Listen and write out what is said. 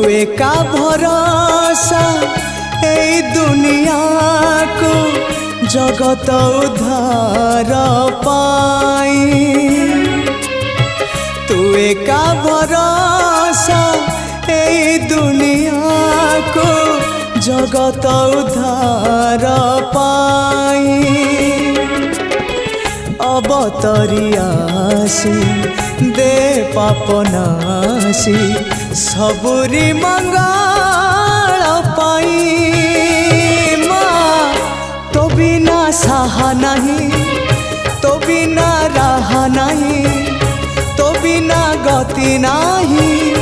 एका भरोसा ए दुनिया को जगत उद्धार पाई। तू एका भरोसा ए दुनिया को जगत उद्धार पाई। अवतरियासी दे पापनासी सबुरी मंगल पाई। माँ तो बिना सहा नहीं, तो बिना रहा नहीं, तो बिना गति नहीं।